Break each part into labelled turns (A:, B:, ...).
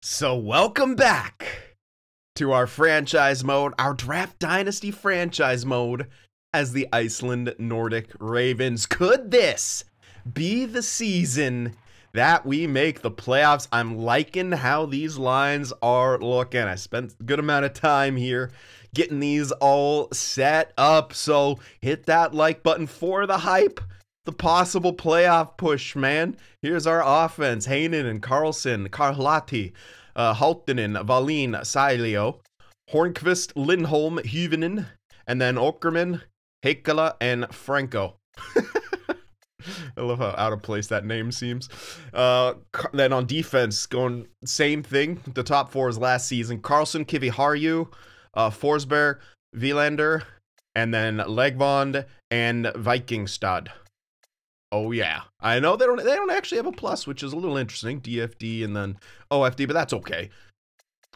A: So welcome back to our franchise mode, our Draft Dynasty franchise mode as the Iceland Nordic Ravens. Could this be the season that we make the playoffs? I'm liking how these lines are looking. I spent a good amount of time here getting these all set up, so hit that like button for the hype. The possible playoff push, man. Here's our offense. Heinonen, Karlsson, Karlahti, Halttunen, Wallin, Sailio, Hornqvist, Lindholm, Hyvönen, and then Åkerman, Heikkila, and Franco. I love how out of place that name seems. Then on defense, going same thing. The top four is last season. Karlsson, Kiviharju, Forsberg, Vilander, and then Legvond and Vikingstad. Oh yeah, I know they don't actually have a plus, which is a little interesting. DFD and then OFD, but that's okay.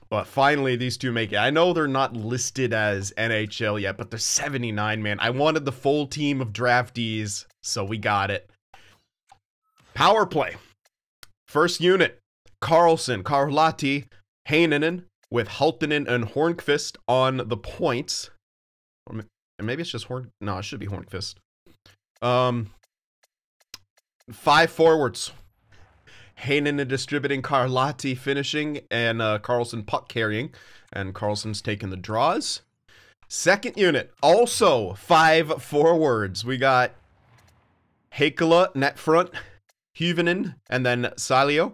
A: But finally, these two make it. I know they're not listed as NHL yet, but they're 79, man. I wanted the full team of draftees, so we got it. Power play. First unit, Karlsson, Karlahti, Heinonen, with Halttunen and Hornqvist on the points. Or maybe it's just No, it should be Hornqvist. 5 forwards. Heinonen distributing, Karlahti finishing, and Karlsson puck carrying. And Karlsson's taking the draws. Second unit, also 5 forwards. We got Heikkila net front, Hyvönen, and then Sailio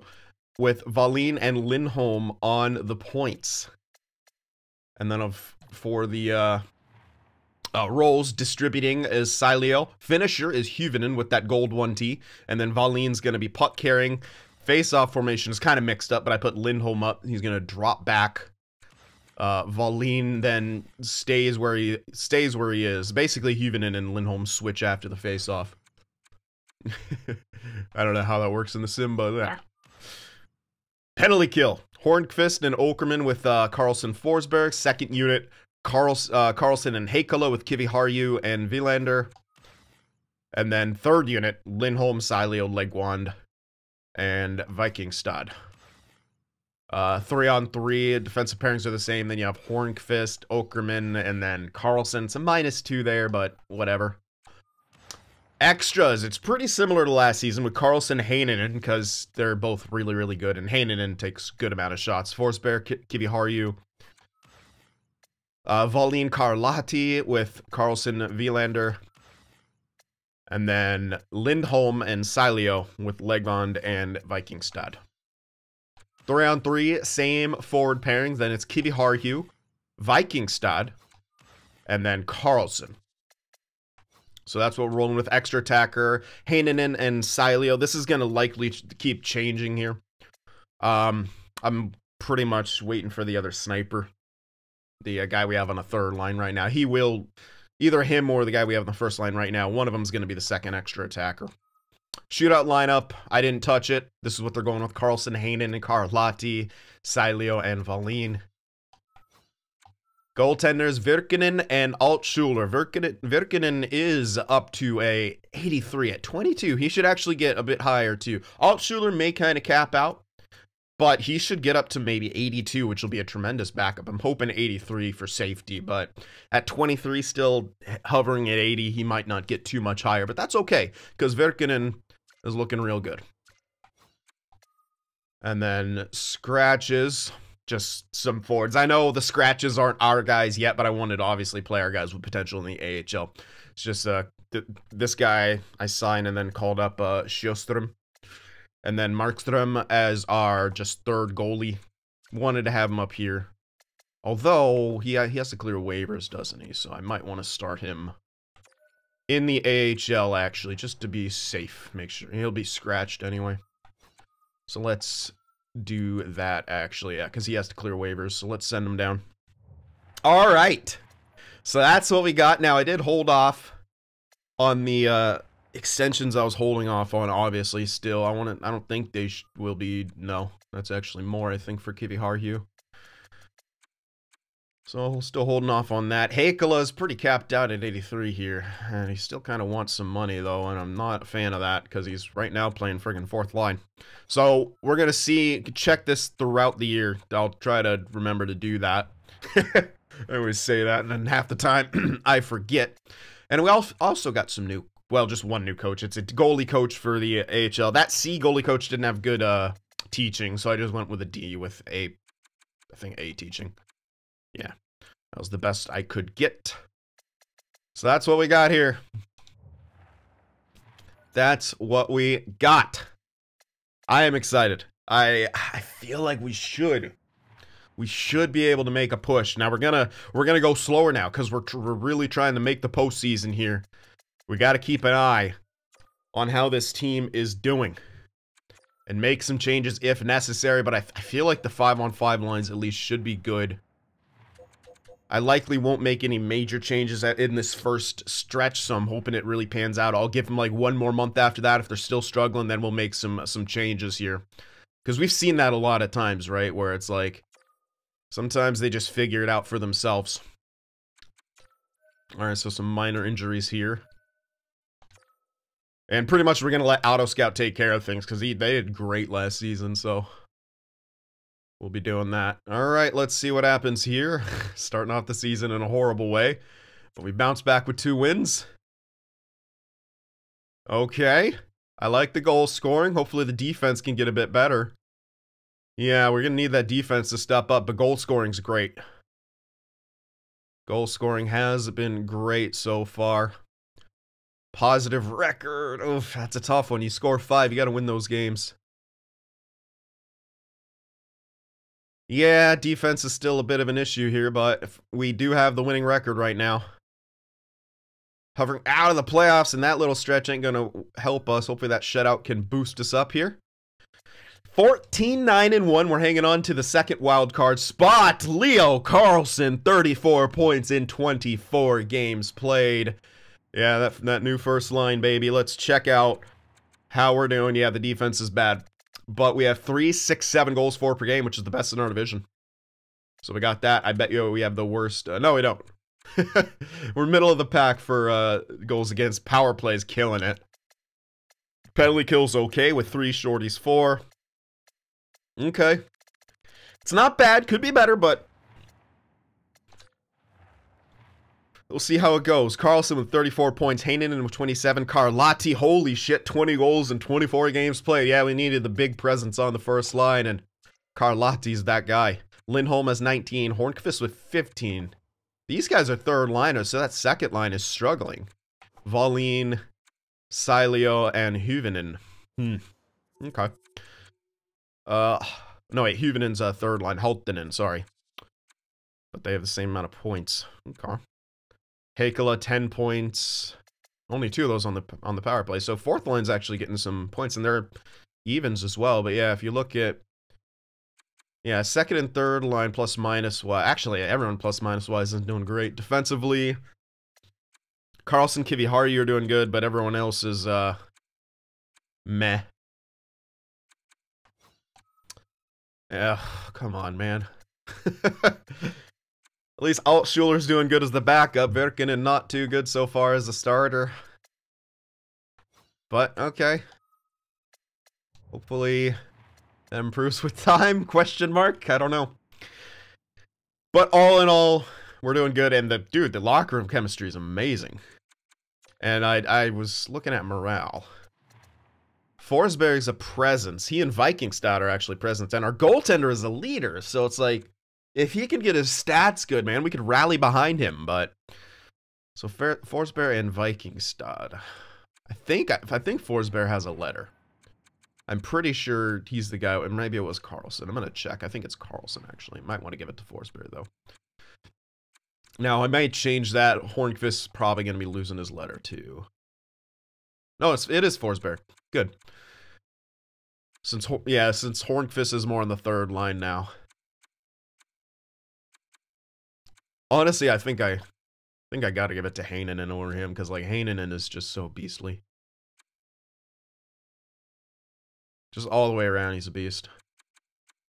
A: with Wallin and Lindholm on the points. And then for the roles distributing is Sailio. Finisher is Hyvönen with that gold 1T. And then Wallin's going to be puck carrying. Face-off formation is kind of mixed up, but I put Lindholm up. He's going to drop back. Wallin then stays where he is. Basically, Hyvönen and Lindholm switch after the face-off. I don't know how that works in the sim, but penalty kill. Hornqvist and Åkerman with Karlsson, Forsberg. Second unit, Karlsson and Heikkila with Kiviharju and Vilander. And then third unit, Lindholm, Sailio, Legwand, and Vikingstad. 3-on-3, defensive pairings are the same. Then you have Hornqvist, Åkerman, and then Karlsson. It's a -2 there, but whatever. Extras, it's pretty similar to last season with Karlsson, Heinonen, because they're both really, really good. And Heinonen takes good amount of shots. Forsberg, Kiviharju, Wallin, Karlahti with Karlsson, Vilander, and then Lindholm and Sailio with Legvond and Vikingstad. 3-on-3, same forward pairings. Then it's Kiviharju, Vikingstad, and then Karlsson. So that's what we're rolling with. Extra attacker, Heinonen and Sailio. This is going to likely keep changing here. I'm pretty much waiting for the other sniper. The guy we have on the third line right now. He will, either him or the guy we have on the first line right now, one of them is going to be the second extra attacker. Shootout lineup, I didn't touch it. This is what they're going with. Karlsson, Heinonen, Karlahti, Sailio, and Wallin. Goaltenders, Virkkunen and Altschuler. Virkkunen is up to a 83 at 22. He should actually get a bit higher too. Altschuler may kind of cap out, but he should get up to maybe 82, which will be a tremendous backup. I'm hoping 83 for safety, but at 23, still hovering at 80, he might not get too much higher, but that's okay, because Virkkunen is looking real good. And then scratches, just some forwards. I know the scratches aren't our guys yet, but I wanted to obviously play our guys with potential in the AHL. It's just this guy I signed and then called up Sjöström. And then Markström as our just third goalie. Wanted to have him up here. Although, he has to clear waivers, doesn't he? So I might want to start him in the AHL, actually, just to be safe. Make sure he'll be scratched anyway. So let's do that, actually. Yeah, because he has to clear waivers. So let's send him down. All right. So that's what we got. Now, I did hold off on the extensions I was holding off on, obviously, still. I don't think they will be, no. That's actually more, I think, for Kiviharju. So still holding off on that. Heikkala's pretty capped out at 83 here. And he still kind of wants some money, though. And I'm not a fan of that because he's right now playing friggin' fourth line. So we're going to check this throughout the year. I'll try to remember to do that. I always say that, and then half the time I forget. And we also got some new, well, just one new coach. It's a goalie coach for the AHL. That C goalie coach didn't have good teaching, so I just went with a D with I think A teaching. Yeah, that was the best I could get. So that's what we got here. That's what we got. I am excited. I feel like we should be able to make a push. Now we're gonna go slower now because we're really trying to make the postseason here. We got to keep an eye on how this team is doing and make some changes if necessary. But I feel like the 5-on-5 lines at least should be good. I likely won't make any major changes in this first stretch, so I'm hoping it really pans out. I'll give them like one more month after that. If they're still struggling, then we'll make some changes here. Because we've seen that a lot of times, right? Where it's like, sometimes they just figure it out for themselves. Alright, so some minor injuries here. And pretty much we're going to let Auto Scout take care of things, because they did great last season, so we'll be doing that. Alright, let's see what happens here. Starting off the season in a horrible way, but we bounce back with 2 wins. Okay, I like the goal scoring. Hopefully the defense can get a bit better. Yeah, we're going to need that defense to step up, but goal scoring's great. Goal scoring has been great so far. Positive record. Oof, that's a tough one. You score 5, you got to win those games. Yeah, defense is still a bit of an issue here, but we do have the winning record right now. Hovering out of the playoffs, and that little stretch ain't going to help us. Hopefully that shutout can boost us up here. 14-9-1. We're hanging on to the second wild card spot. Leo Carlsson, 34 points in 24 games played. Yeah, that new first line, baby. Let's check out how we're doing. Yeah, the defense is bad, but we have 3, 6, 7 goals for per game, which is the best in our division. So we got that. I bet you we have the worst. No, we don't. We're middle of the pack for goals against. Power plays, killing it. Penalty kills okay with 3, shorties 4. Okay. It's not bad. Could be better, but we'll see how it goes. Carlson with 34 points. Heinonen with 27. Carlotti, holy shit, 20 goals in 24 games played. Yeah, we needed the big presence on the first line, and Carlotti's that guy. Lindholm has 19. Hornqvist with 15. These guys are third liners, so that second line is struggling. Wallin, Sileo, and Hyvönen. Okay. No wait, Hyvönen's third line. Halttunen, sorry. But they have the same amount of points. Okay. Heikkala, 10 points. Only 2 of those on the power play. So fourth line's actually getting some points, and they're evens as well. But yeah, if you look at, yeah, second and third line plus minus wise. Actually, everyone plus minus wise isn't doing great. Defensively, Carlson, Kiviharju are doing good, but everyone else is meh. Yeah, come on, man. At least Altschuler's doing good as the backup. Virkinen not too good so far as a starter. But, okay. Hopefully that improves with time, question mark? I don't know. But all in all, we're doing good. And the locker room chemistry is amazing. And I was looking at morale. Forsberg's a presence. He and Vikingstad are actually presence. And our goaltender is a leader. So it's like, if he can get his stats good, man, we could rally behind him. But so Forsberg and Vikingstad. I think Forsberg has a letter. I'm pretty sure he's the guy. And maybe it was Carlson. I'm gonna check. I think it's Carlson actually. Might want to give it to Forsberg though. Now I might change that. Hornqvist's probably gonna be losing his letter too. No, it is Forsberg. Good. Since Hornqvist is more on the third line now. Honestly, I think I gotta give it to Heinonen over him, because like Heinonen is just so beastly. Just all the way around, he's a beast.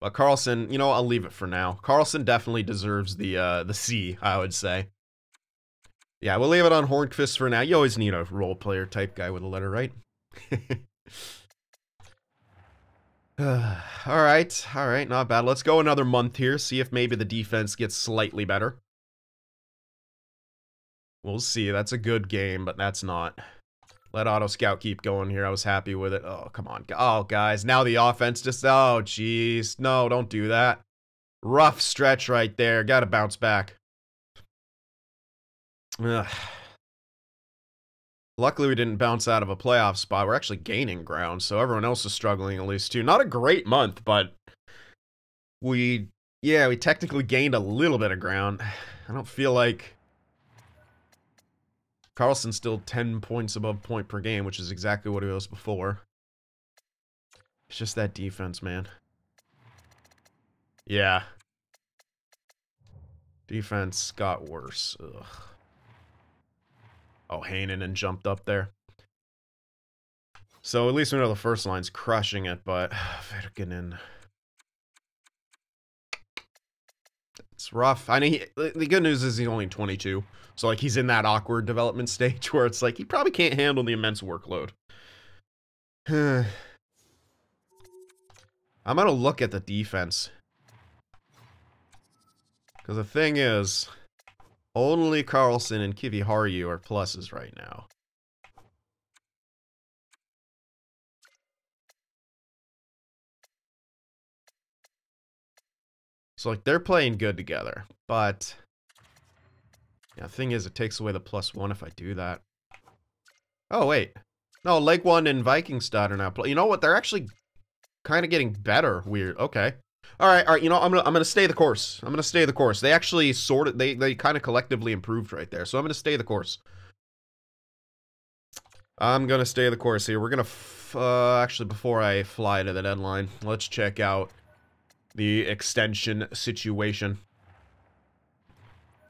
A: But Carlson, you know, I'll leave it for now. Carlson definitely deserves the C, I would say. Yeah, we'll leave it on Hornqvist for now. You always need a role player type guy with a letter, right? All right, not bad. Let's go another month here, see if maybe the defense gets slightly better. We'll see. That's a good game, but that's not. Let Auto Scout keep going here. I was happy with it. Oh, come on. Oh, guys, now the offense just... Oh, jeez. No, don't do that. Rough stretch right there. Got to bounce back. Ugh. Luckily, we didn't bounce out of a playoff spot. We're actually gaining ground, so everyone else is struggling at least too. Not a great month, but we technically gained a little bit of ground. I don't feel like... Carlson's still 10 points above point per game, which is exactly what he was before. It's just that defense, man. Yeah. Defense got worse. Ugh. Oh, Heinonen jumped up there. So at least we know the first line's crushing it, but Virganen. It's rough. I mean, the good news is he's only 22. So, like, he's in that awkward development stage where it's like, he probably can't handle the immense workload. I'm going to look at the defense. Because the thing is, only Carlson and Kiviharju are pluses right now. So, like, they're playing good together. But... yeah, the thing is, it takes away the +1 if I do that. Oh, wait. No, Leg 1 and Vikingstad are now playing. You know what? They're actually kind of getting better. Weird. Okay. All right. You know, I'm gonna stay the course. I'm gonna stay the course. They actually sorted. They kind of collectively improved right there. So I'm gonna stay the course. I'm gonna stay the course here. We're gonna actually, before I fly to the deadline, let's check out the extension situation.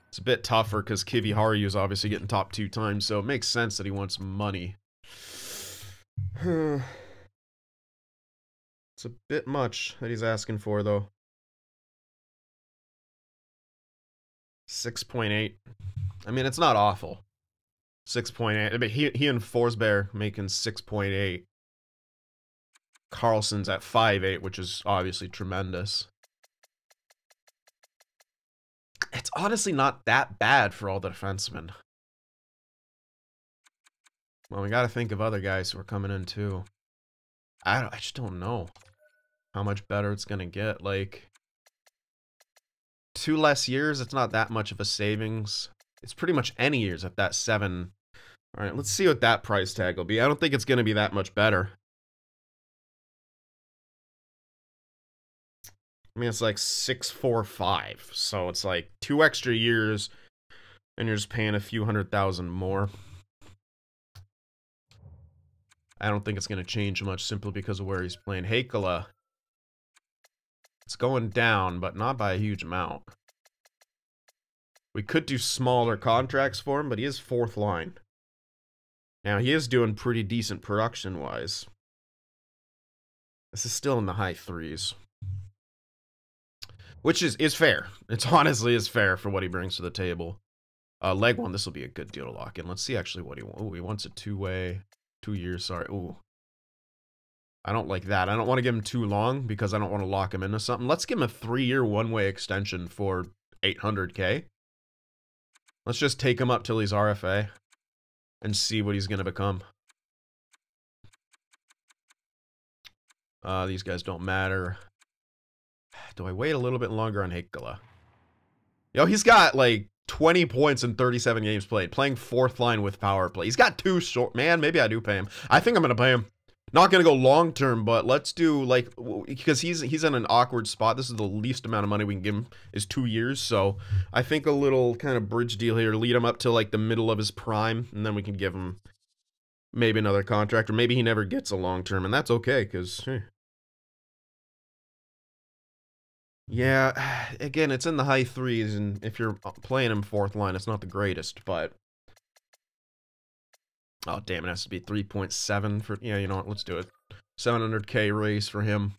A: It's a bit tougher because Kiviharju is obviously getting top 2 times, so it makes sense that he wants money. It's a bit much that he's asking for, though. 6.8. I mean, it's not awful. 6.8. I mean, he and Forsberg making 6.8. Carlson's at 5.8, which is obviously tremendous. It's honestly not that bad for all the defensemen. Well, we gotta think of other guys who are coming in too. I just don't know how much better it's gonna get. Like, 2 less years, it's not that much of a savings. It's pretty much any years at that 7. All right, let's see what that price tag will be. I don't think it's gonna be that much better. I mean, it's like 645, so it's like 2 extra years, and you're just paying a few $100,000 more. I don't think it's going to change much simply because of where he's playing. Heikkila, it's going down, but not by a huge amount. We could do smaller contracts for him, but he is 4th line. Now, he is doing pretty decent production-wise. This is still in the high 3s. Which is fair. It's honestly is fair for what he brings to the table. Leg 1, this will be a good deal to lock in. Let's see actually what he wants. Oh, he wants a 2-way, 2 years, sorry. Ooh. I don't like that. I don't want to give him too long because I don't want to lock him into something. Let's give him a 3-year, 1-way extension for $800K. Let's just take him up till he's RFA and see what he's going to become. These guys don't matter. Do I wait a little bit longer on Heikkila? Yo, he's got like 20 points in 37 games played, playing 4th line with power play. He's got 2 short. Man, maybe I do pay him. I think I'm going to pay him. Not going to go long term, but let's do like, because he's in an awkward spot. This is the least amount of money we can give him is 2 years. So I think a little kind of bridge deal here, lead him up to like the middle of his prime, and then we can give him maybe another contract, or maybe he never gets a long term, and that's okay because. Yeah, again, it's in the high 3s, and if you're playing him 4th line, it's not the greatest, but... Oh, damn, it has to be 3.7 for... Yeah, you know what, let's do it. 700K raise for him.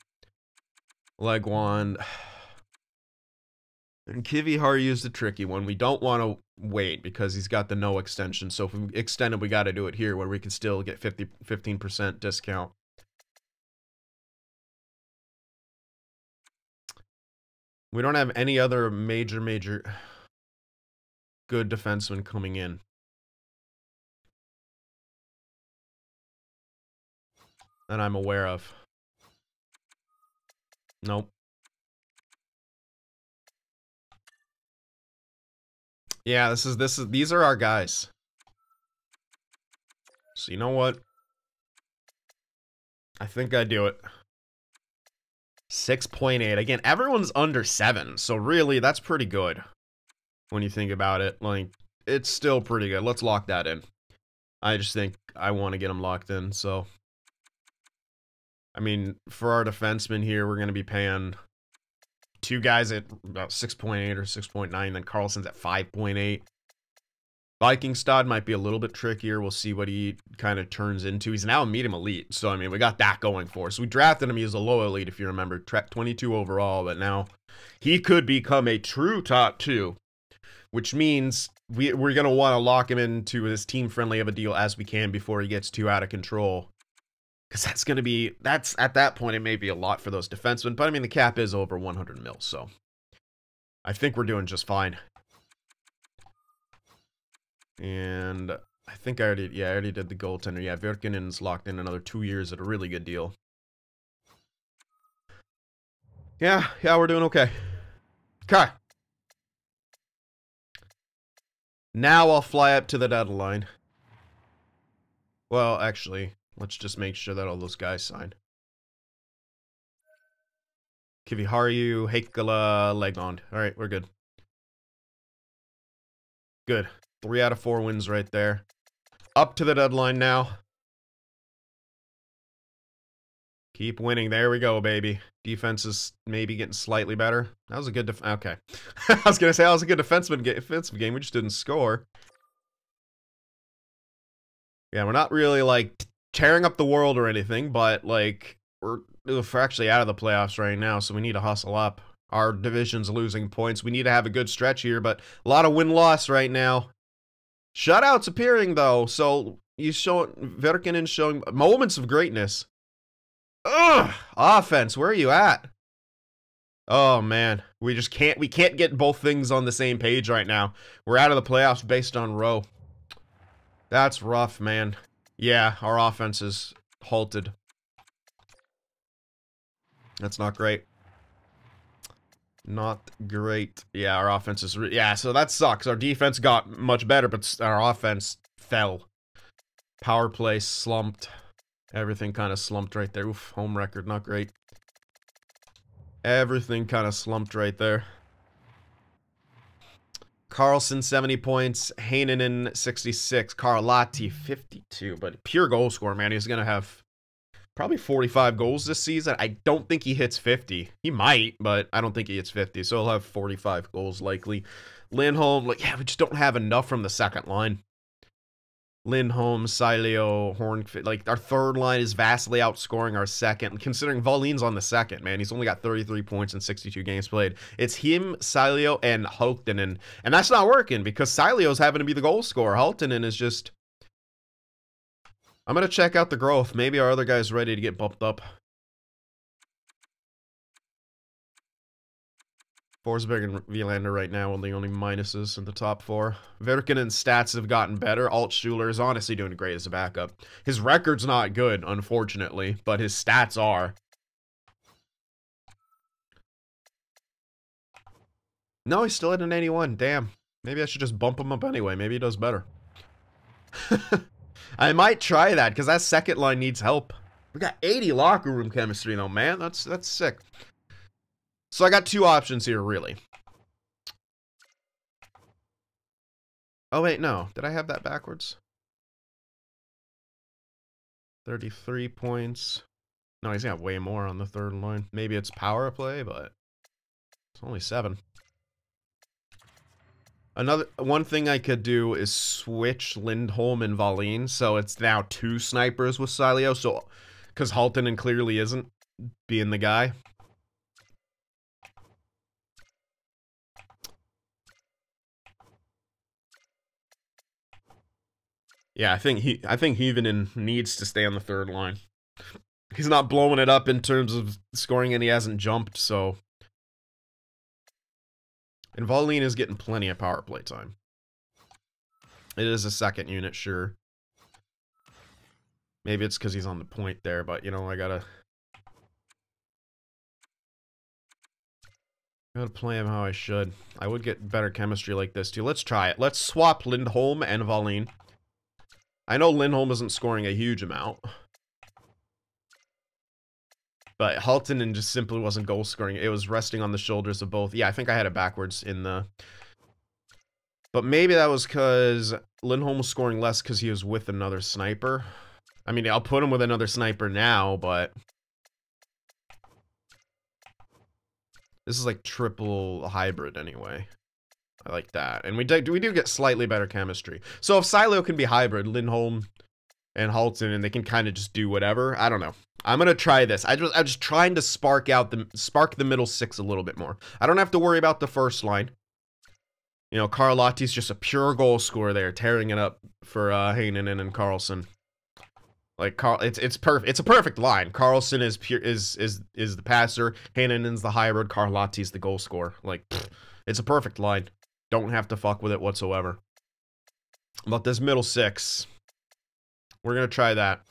A: Legwand. And Kiviharu used a tricky one. We don't want to wait because he's got the no extension. So if we extend it, we got to do it here where we can still get 15% discount. We don't have any other major good defensemen coming in. That I'm aware of. Nope. Yeah, these are our guys. So you know what? I think I do it. 6.8. Again, everyone's under 7, so really that's pretty good. When you think about it, like, it's still pretty good. Let's lock that in. I just think I want to get them locked in, so. I mean, for our defensemen here, we're going to be paying 2 guys at about 6.8 or 6.9, then Carlson's at 5.8. Vikingstad might be a little bit trickier. We'll see what he kind of turns into. He's now a medium elite, so I mean, we got that going for us. So we drafted him. He was a low elite, if you remember, 22 overall, but now he could become a true top 2, which means we're going to want to lock him into as team-friendly of a deal as we can before he gets too out of control. Because that's going to be, at that point, it may be a lot for those defensemen. But, I mean, the cap is over 100 mil, so I think we're doing just fine. And I think I already did the goaltender. Yeah, Virkanen's locked in another 2 years at a really good deal. Yeah, we're doing okay. Okay. Now I'll fly up to the deadline. Well, actually, let's just make sure that all those guys sign. Kiviharu, Heikkila, Legond. Alright, we're good. Good. 3 out of 4 wins right there. Up to the deadline now. Keep winning. There we go, baby. Defense is maybe getting slightly better. That was a good okay. I was going to say that was a good defensive game. We just didn't score. Yeah, we're not really, like, tearing up the world or anything, but, like, we're actually out of the playoffs right now, so we need to hustle up. Our division's losing points. We need to have a good stretch here, but a lot of win-loss right now. Shutouts appearing, though, so Virkanen showing moments of greatness. Ugh! Offense, where are you at? Oh, man. We can't get both things on the same page right now. We're out of the playoffs based on row. That's rough, man. Yeah, our offense is halted. That's not great. Not great. Yeah, our offense is... yeah, so that sucks. Our defense got much better, but our offense fell. Power play slumped. Everything kind of slumped right there. Oof, home record, not great. Everything kind of slumped right there. Carlson, 70 points. Heinonen, 66. Karlahti, 52. But pure goal scorer, man. He's going to have probably 45 goals this season. I don't think he hits 50. He might, but I don't think he hits 50. So he'll have 45 goals likely. Lindholm, like, yeah, we just don't have enough from the second line. Lindholm, Sileo, Hornqvist, like, our third line is vastly outscoring our second. Considering Volin's on the second, man. He's only got 33 points in 62 games played. It's him, Sileo, and Halttunen. And that's not working because Sileo's having to be the goal scorer. Halttunen is just... I'm going to check out the growth. Maybe our other guy's ready to get bumped up. Forsberg and Villander right now are the only minuses in the top 4. Virkanen's stats have gotten better. Altschuler is honestly doing great as a backup. His record's not good, unfortunately, but his stats are. No, he's still at an 81. Damn. Maybe I should just bump him up anyway. Maybe he does better. I might try that, because that second line needs help. We got 80 locker room chemistry, though, man. That's sick. So I got 2 options here, really. Oh, wait, no. Did I have that backwards? 33 points. No, he's got way more on the third line. Maybe it's power play, but it's only 7. One thing I could do is switch Lindholm and Volin, so it's now 2 snipers with Sileo, so because Halttunen clearly isn't being the guy. Yeah, I think Heavenen needs to stay on the third line. He's not blowing it up in terms of scoring, and he hasn't jumped, so. And Volin is getting plenty of power play time. It is a second unit, sure. Maybe it's because he's on the point there, but, you know, I gotta play him how I should. I would get better chemistry like this, too. Let's try it. Let's swap Lindholm and Volin. I know Lindholm isn't scoring a huge amount. But Haltonen just simply wasn't goal scoring. It was resting on the shoulders of both. Yeah, I think I had it backwards in the... But maybe that was because Lindholm was scoring less because he was with another sniper. I mean, I'll put him with another sniper now, but... This is like triple hybrid anyway. I like that. And we do get slightly better chemistry. So if Silo can be hybrid, Lindholm and Halton, and they can kind of just do whatever, I don't know. I'm gonna try this. I'm just trying to spark the middle six a little bit more. I don't have to worry about the first line. You know, Karlotti's just a pure goal scorer there, tearing it up for Heinonen and Karlsson. Like it's perfect. It's a perfect line. Karlsson is the passer. Heinenen's the hybrid. Karlotti's the goal scorer. Like, pfft, it's a perfect line. Don't have to fuck with it whatsoever. But this middle six, we're gonna try that.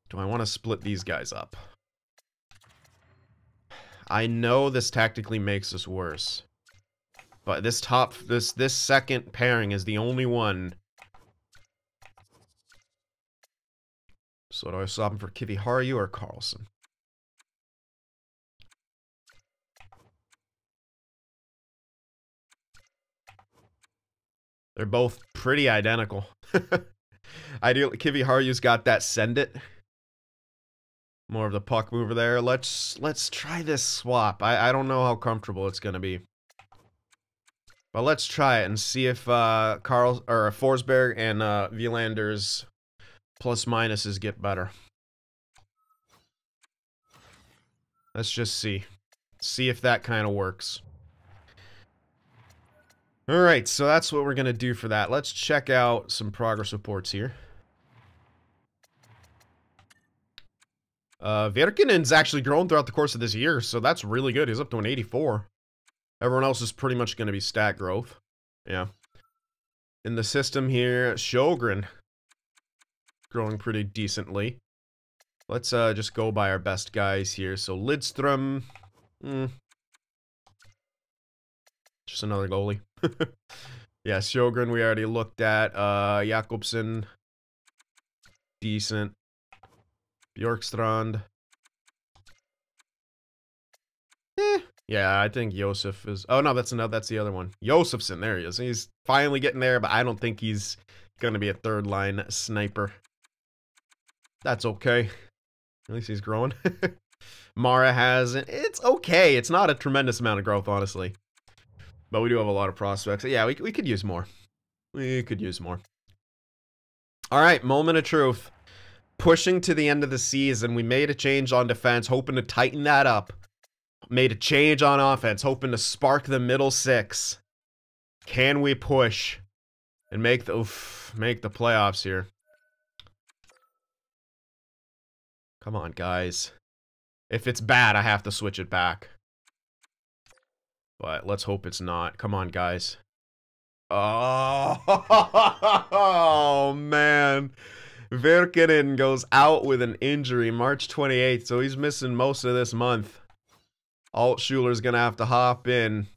A: Do I want to split these guys up? I know this tactically makes us worse, but this second pairing is the only one. So do I swap him for Kiviharju or Karlsson? They're both pretty identical. Ideally, Kiviharju's got that send it. More of the puck mover there. Let's try this swap. I don't know how comfortable it's gonna be, but let's try it and see if Forsberg and Wielander's plus minuses get better. Let's just see if that kind of works. All right, so that's what we're gonna do for that. Let's check out some progress reports here. Verkinen's actually grown throughout the course of this year, so that's really good. He's up to an 84. Everyone else is pretty much going to be stat growth. Yeah. In the system here, Sjogren growing pretty decently. Let's just go by our best guys here. So Lidstrom, just another goalie. Yeah, Sjogren we already looked at. Jakobsen, decent. Bjorkstrand. Yeah, I think Josef is... Oh, no, that's the other one. Josefson, there he is. He's finally getting there, but I don't think he's going to be a third-line sniper. That's okay. At least he's growing. Mara hasn't. It's okay. It's not a tremendous amount of growth, honestly. But we do have a lot of prospects. Yeah, we could use more. We could use more. All right, moment of truth. Pushing to the end of the season, we made a change on defense, hoping to tighten that up. Made a change on offense, hoping to spark the middle six. Can we push and make the playoffs here? Come on, guys. If it's bad, I have to switch it back. But let's hope it's not. Come on, guys. Oh, man. Verkinen goes out with an injury March 28th, so he's missing most of this month. Altschuler's gonna have to hop in.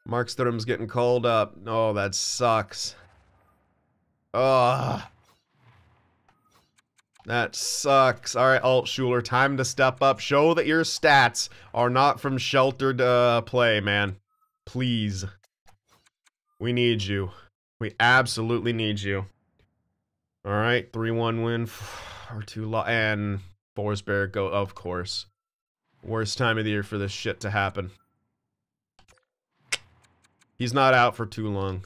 A: Markstrom's getting called up. Oh, that sucks. Ugh. That sucks. Alright, Altschuler, time to step up. Show that your stats are not from sheltered play, man. Please. We need you. We absolutely need you. Alright, 3-1 win or 2 and Forsberg go, of course. Worst time of the year for this shit to happen. He's not out for too long.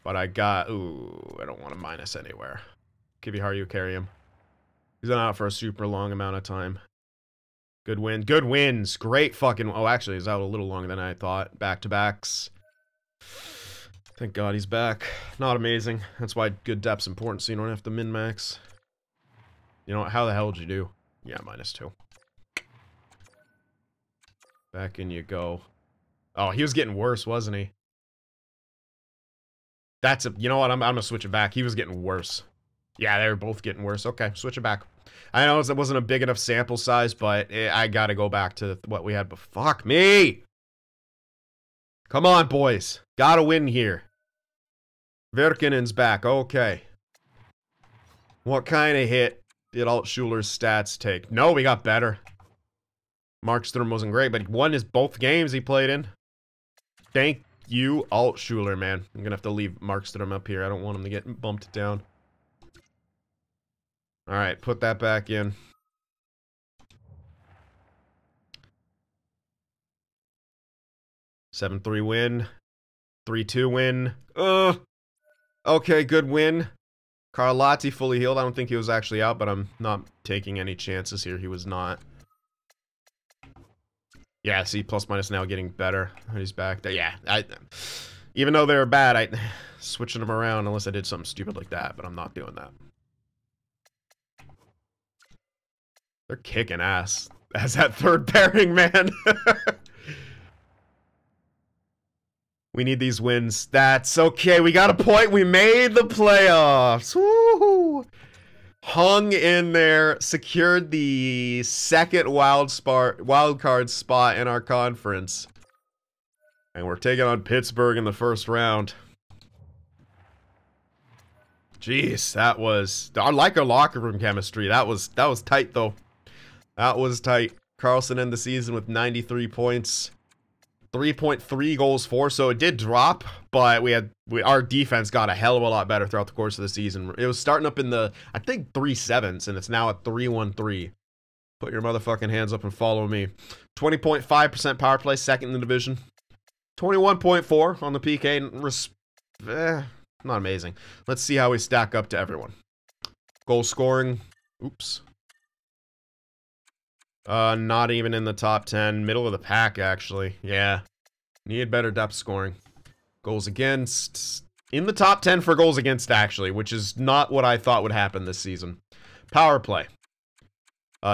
A: But I got, ooh, I don't want to minus anywhere. Kiviharju, carry him. He's not out for a super long amount of time. Good win, good wins, great fucking, oh actually he's out a little longer than I thought. Back-to-backs. Thank God he's back. Not amazing. That's why good depth's important, so you don't have to min-max. You know what? How the hell did you do? Yeah, -2. Back in you go. Oh, he was getting worse, wasn't he? That's a... You know what? I'm gonna switch it back. He was getting worse. Yeah, they were both getting worse. Okay, switch it back. I know it wasn't a big enough sample size, but I gotta go back to what we had before. Fuck me! Come on, boys. Gotta win here. Virkinen's back. Okay. What kind of hit did Altschuler's stats take? No, we got better. Markstrom wasn't great, but he won both games he played in. Thank you, Altschuler, man. I'm gonna have to leave Markstrom up here. I don't want him to get bumped down. Alright, put that back in. (7-3) win. 3-2 win. Ugh. Okay, good win. Carlotti fully healed. I don't think he was actually out, but I'm not taking any chances here. He was not. Yeah, see, plus minus now getting better. He's back there. Yeah, even though they were bad, switching them around unless I did something stupid like that, but I'm not doing that. They're kicking ass as that third pairing, man. We need these wins. That's okay. We got a point. We made the playoffs. Woo! Hung in there, secured the second wild card spot in our conference. And we're taking on Pittsburgh in the first round. Jeez, that was... I like our locker room chemistry. That was tight, though. That was tight. Carlson ended the season with 93 points. 3.3 goals for, so it did drop, but our defense got a hell of a lot better throughout the course of the season. It was starting up in the, I think, 3.7s, and it's now at 3.13. Put your motherfucking hands up and follow me. 20.5% power play, second in the division. 21.4 on the PK. Not amazing. Let's see how we stack up to everyone. Goal scoring. Oops. Not even in the top 10. Middle of the pack, actually. Yeah. Need better depth scoring. Goals against. In the top 10 for goals against, actually, which is not what I thought would happen this season. Power play.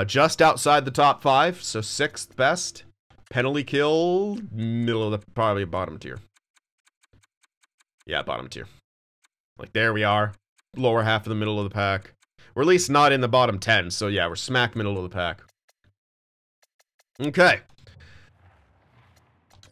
A: Just outside the top 5, so 6th best. Penalty kill, middle of the, probably bottom tier. Yeah, bottom tier. Like, there we are. Lower half of the middle of the pack. We're at least not in the bottom 10, so yeah, we're smack middle of the pack. Okay.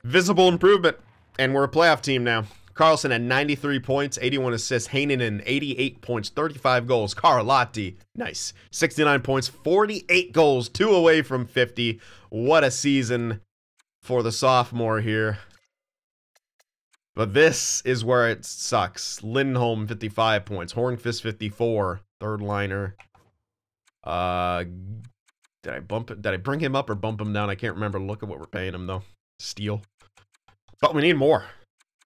A: Visible improvement. And we're a playoff team now. Carlson at 93 points, 81 assists. Heinonen, 88 points, 35 goals. Carlotti, nice. 69 points, 48 goals, 2 away from 50. What a season for the sophomore here. But this is where it sucks. Lindholm, 55 points. Hornqvist, 54. Third liner. Did I bring him up or bump him down? I can't remember. Look at what we're paying him, though. Steal. But we need more.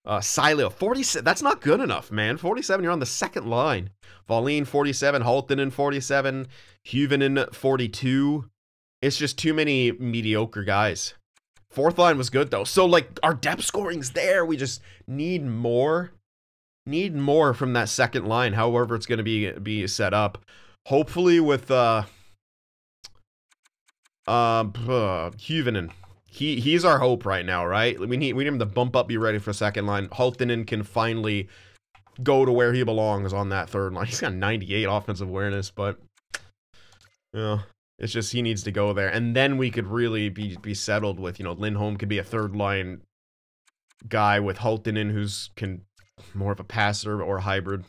A: Sileo, 47. That's not good enough, man. 47, you're on the second line. Wallin, 47. Haltinen, 47. Hyvönen, 42. It's just too many mediocre guys. Fourth line was good, though. So, like, our depth scoring's there. We just need more. Need more from that second line, however it's going to be set up. Hopefully with... Hyvönen. He's our hope right now, right? We need him to bump up, be ready for second line. Haltinen can finally go to where he belongs on that third line. He's got 98 offensive awareness, but you know, it's just he needs to go there. And then we could really be settled with, you know, Lindholm could be a third line guy with Haltinen who's more of a passer or a hybrid.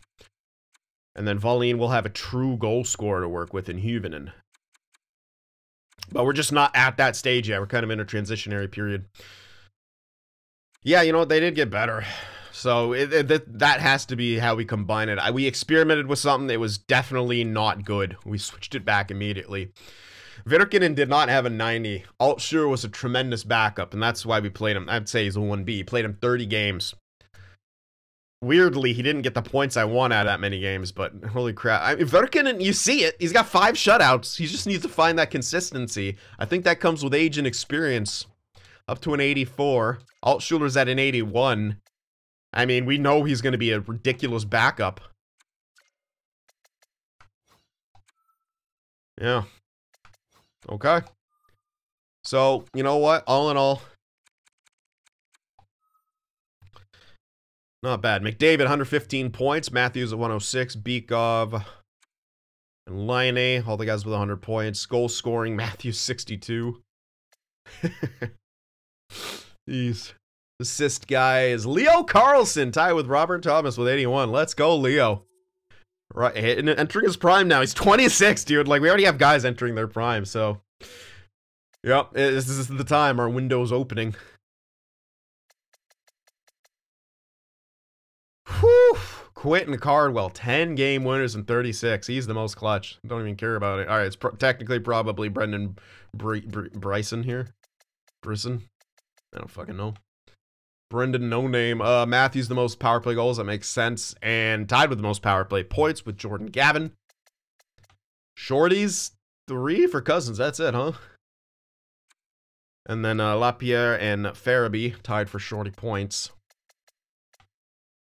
A: And then Wallin will have a true goal scorer to work with in Hyvönen. But we're just not at that stage yet. We're kind of in a transitionary period. Yeah, you know what? They did get better. So that has to be how we combine it. We experimented with something that was definitely not good. We switched it back immediately. Virkinen did not have a 90. Altschuler was a tremendous backup, and that's why we played him. I'd say he's a 1B. Played him 30 games. Weirdly, he didn't get the points I want out of that many games, but holy crap. Virkinen, you see it. He's got 5 shutouts. He just needs to find that consistency. I think that comes with age and experience. Up to an 84. Altschuler's at an 81. I mean, we know he's going to be a ridiculous backup. Yeah. Okay. So, you know what? All in all, not bad. McDavid, 115 points. Matthews at 106. Beekov and Laine, all the guys with 100 points. Goal scoring, Matthews, 62. Jeez. Assist guy is Leo Carlson, tied with Robert Thomas with 81. Let's go, Leo. Right, entering his prime now. He's 26, dude. Like, we already have guys entering their prime, so. Yep, this is the time. Our window's opening. Whew. Quentin Cardwell, 10 game winners and 36. He's the most clutch. Don't even care about it. All right, it's technically probably Brendan Bryson here. Brisson? I don't fucking know. Brendan, no name. Matthews, the most power play goals. That makes sense. And tied with the most power play points with Jordan Gavin. Shorties, 3 for Cousins. That's it, huh? And then Lapierre and Farabee tied for Shorty points.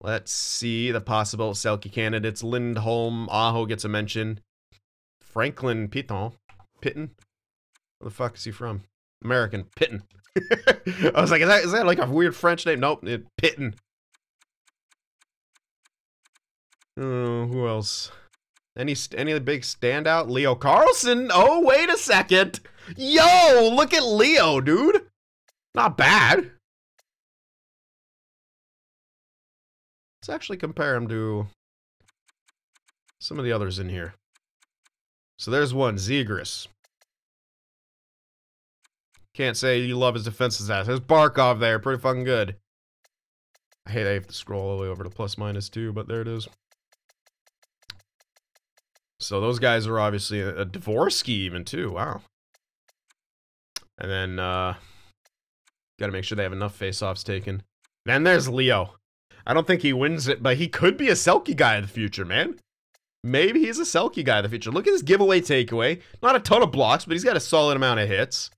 A: Let's see the possible Selke candidates. Lindholm, Aho gets a mention. Franklin Pitton. Where the fuck is he from? American. Pitton. I was like, is that like a weird French name? Nope, Pitton. Who else? Any big standout? Leo Carlson? Oh, wait a second. Yo, look at Leo, dude. Not bad. Let's actually compare him to some of the others in here. So there's one, Zegras. Can't say you love his defensive stats. There's Barkov there, pretty fucking good. I hate I have to scroll all the way over to plus minus 2, but there it is. So those guys are obviously a Dvorsky even too. Wow. And then gotta make sure they have enough face-offs taken. Then there's Leo. I don't think he wins it, but he could be a Selke guy in the future, man. Maybe he's a Selke guy in the future. Look at his giveaway takeaway. Not a ton of blocks, but he's got a solid amount of hits.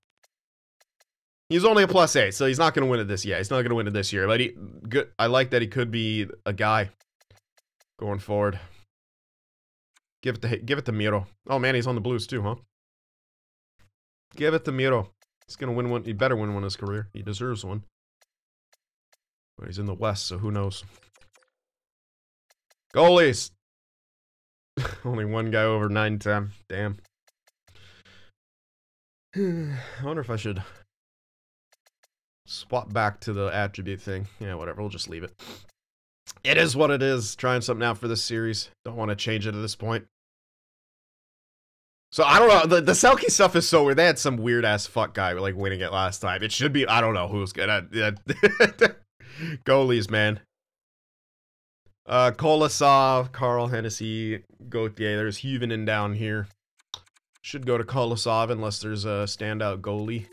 A: He's only a +8, so he's not going to win it this year. He's not going to win it this year, but I like that he could be a guy going forward. Give it to Miro. Oh man, he's on the Blues too, huh? Give it to Miro. He's going to win one. He better win one in his career. He deserves one. But he's in the West, so who knows? Goalies. Only one guy over 9-10. Damn. I wonder if I should swap back to the attribute thing. Yeah, whatever. We'll just leave it. It is what it is. Trying something out for this series. Don't want to change it at this point. So, I don't know. The Selke stuff is so weird. They had some weird-ass fuck guy like winning it last time. It should be... I don't know who's good at... Goalies, man. Kolosov, Carl Hennessy, Gauthier. There's Huvinen down here. Should go to Kolosov unless there's a standout goalie.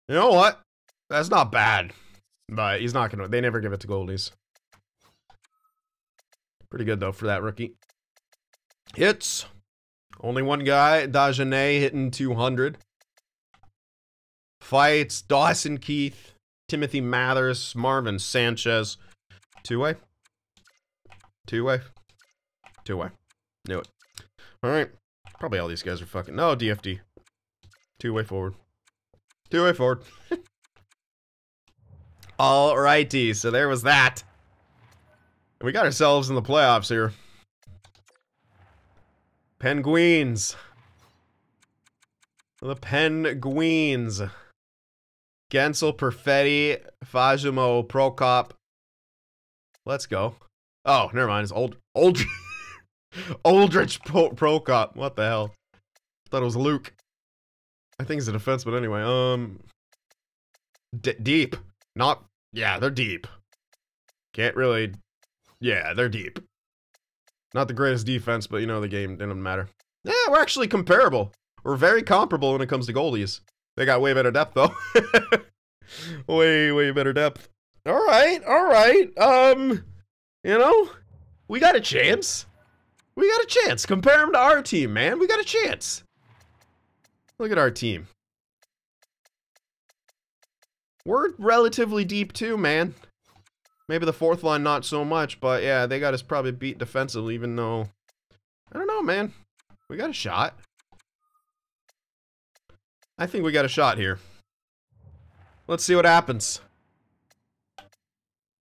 A: You know what? That's not bad. But he's not gonna... They never give it to goalies. Pretty good, though, for that rookie. Hits. Only one guy. Dagenet hitting 200. Fights. Dawson Keith. Timothy Mathers. Marvin Sanchez. Two-way. Two-way. Two-way. Knew it. Alright. Probably all these guys are fucking... No, DFD. Two-way forward. Two-way forward. Alrighty, so there was that. And we got ourselves in the playoffs here. Penguins. The Penguins. Gensel, Perfetti, Fajimo, Prokop. Let's go. Oh, never mind. It's Aldrich Prokop. What the hell? I thought it was Luke. I think he's a defenseman anyway. Deep. Not... Yeah, they're deep. Can't really... Yeah, they're deep. Not the greatest defense, but you know the game didn't matter. Yeah, we're actually comparable. We're very comparable when it comes to goalies. They got way better depth, though. way better depth. Alright, alright. You know, we got a chance. We got a chance. Compare them to our team, man. We got a chance. Look at our team. We're relatively deep, too, man. Maybe the fourth line not so much, but yeah, they got us probably beat defensively, even though... I don't know, man. We got a shot. I think we got a shot here. Let's see what happens.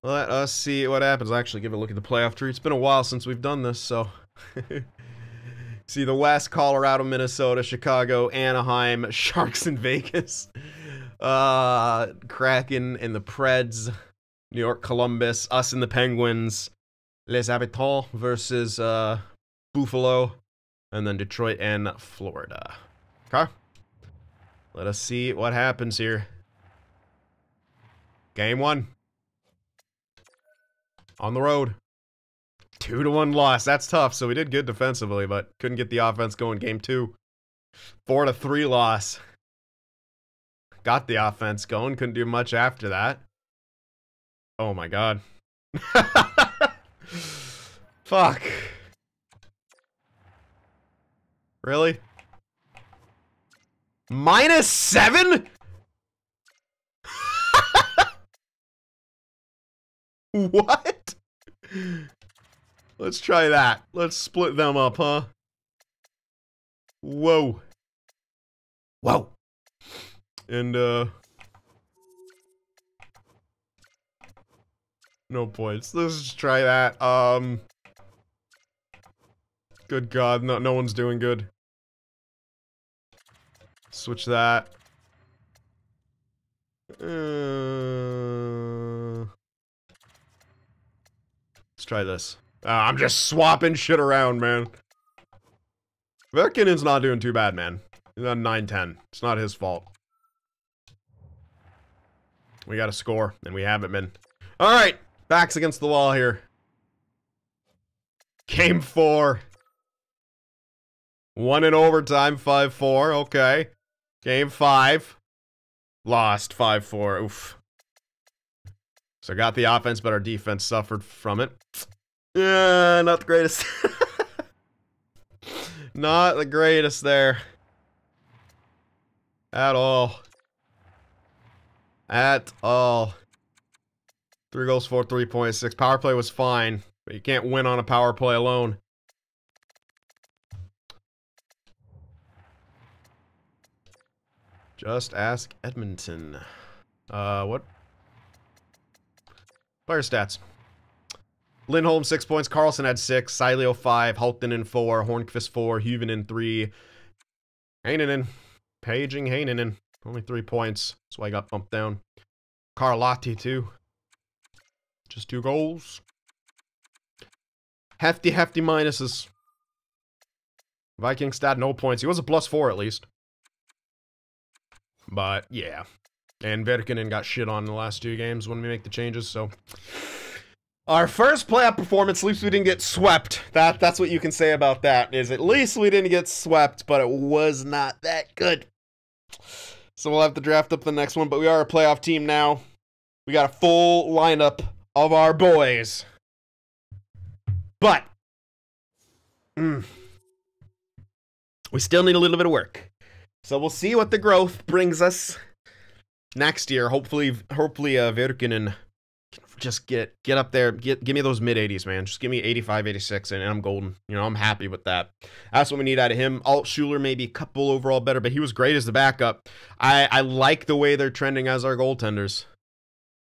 A: Let us see what happens. I'll actually give a look at the playoff tree. It's been a while since we've done this, so... See the West, Colorado, Minnesota, Chicago, Anaheim, Sharks in Vegas. Kraken and the Preds. New York, Columbus, us and the Penguins. Les Habitants versus Buffalo. And then Detroit and Florida. Okay. Let us see what happens here. Game 1. On the road. 2-1 loss. That's tough. So we did good defensively, but couldn't get the offense going. Game 2. 4-3 loss. Got the offense going. Couldn't do much after that. Oh my god. Fuck. Really? -7? What? Let's try that. Let's split them up, huh? Whoa. Whoa. And, no points. Let's just try that. Good god, no one's doing good. Switch that. Let's try this. I'm just swapping shit around, man. Verkinen's not doing too bad, man. He's on 9-10. It's not his fault. We gotta score, and we haven't been. Alright, backs against the wall here. Game 4. 1 in overtime, 5-4, okay. Game 5. Lost, 5-4, oof. So got the offense, but our defense suffered from it. Not the greatest. Not the greatest there. At all. At all. 3 goals for 3.6. Power play was fine, but you can't win on a power play alone. Just ask Edmonton. What? Player stats. Lindholm 6 points, Carlson had 6, Sileo 5, Halttunen 4, Hornqvist 4, Hyvönen 3, Heinonen, paging Heinonen, only 3 points, that's why I got bumped down. Carlotti 2, just 2 goals. Hefty minuses. Vikingstad, no points, he was a +4 at least. But, yeah. And Verkinen got shit on in the last 2 games when we make the changes, so... Our first playoff performance, at least we didn't get swept. That's what you can say about that, is at least we didn't get swept, but it was not that good. So we'll have to draft up the next one, but we are a playoff team now. We got a full lineup of our boys. But, we still need a little bit of work. So we'll see what the growth brings us next year. Hopefully Verkinen just get up there, give me those mid-80s, man. Just give me 85, 86, and I'm golden. You know, I'm happy with that. That's what we need out of him. Altschuler maybe a couple overall better, but he was great as the backup. I like the way they're trending as our goaltenders.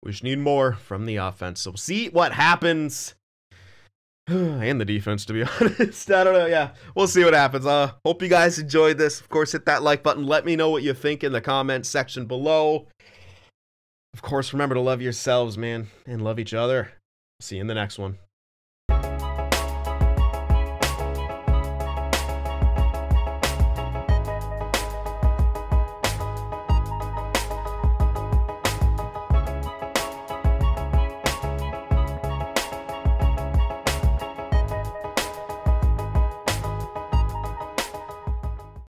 A: We just need more from the offense. So we'll see what happens. And the defense, to be honest. I don't know, yeah. We'll see what happens. Hope you guys enjoyed this. Of course, hit that like button. Let me know what you think in the comments section below. Of course, remember to love yourselves, man, and love each other. See you in the next one.